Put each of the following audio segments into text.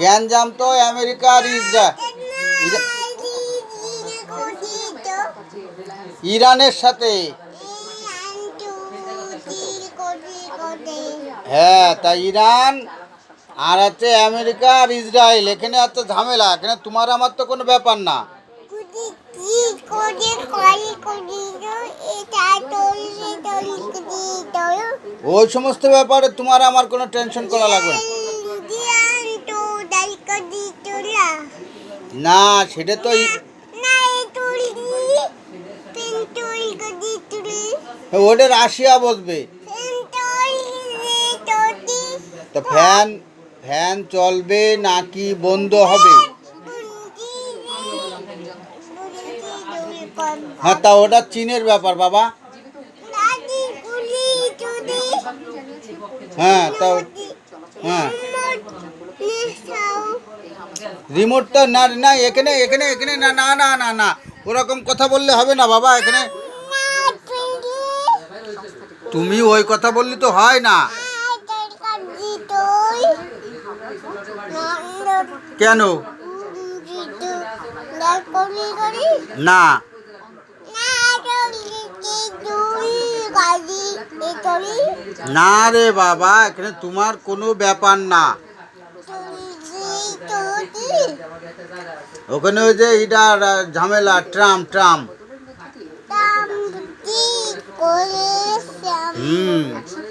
গ্যাঞ্জাম তো আমেরিকা আর ইরানের সাথে। হ্যাঁ, তা ইরান আর হচ্ছে আমেরিকা আর ইসরায়েল, এখানে এত ঝামেলা, এখানে তোমার আমার তো কোনো ব্যাপার না। ওই সমস্ত ব্যাপারে তোমার আমার কোনো টেনশন করা লাগবে না। সেটা তো ওটা রাশিয়া বসবে। তো ফ্যান ফ্যান চলবে নাকি বন্ধ হবে? হ্যাঁ, তা ওটা চীনের ব্যাপার বাবা। হ্যাঁ, তা হ্যাঁ, রিমোটটা না না এখানে এখানে এখানে না না না না না, ওরকম কথা বললে হবে না বাবা। এখানে তুমি ওই কথা বললে তো হয় না। কেন না? না রে বাবা, এখানে তোমার কোনো ব্যাপার না। ওখানে ওই যে এটা ঝামেলা, ট্রাম্প ট্রাম্প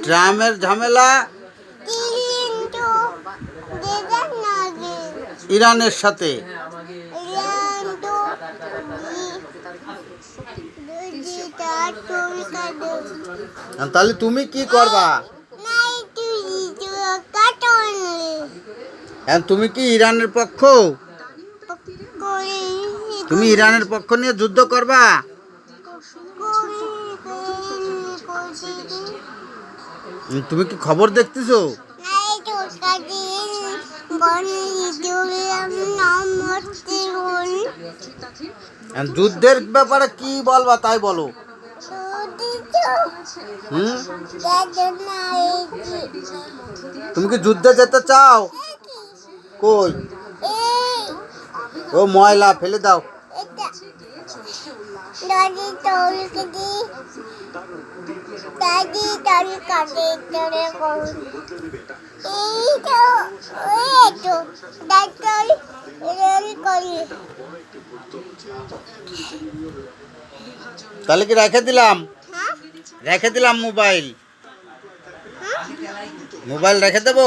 ট্রাম্পের ঝামেলা ইরানের সাথে। তাহলে তুমি কি করবা? তুমি কি ইরানের পক্ষ? তুমি ইরানের পক্ষ নিয়ে যুদ্ধ করবা? তুমি কি খবর দেখতেছো? যুদ্ধের ব্যাপারে কি বলবা তাই বলো। তুমি কি যুদ্ধে যেতে চাও? কই ও ময়লা ফেলে দাও। তাহলে কি রেখে দিলাম? রেখে দিলাম মোবাইল। মোবাইল রেখে দেবো?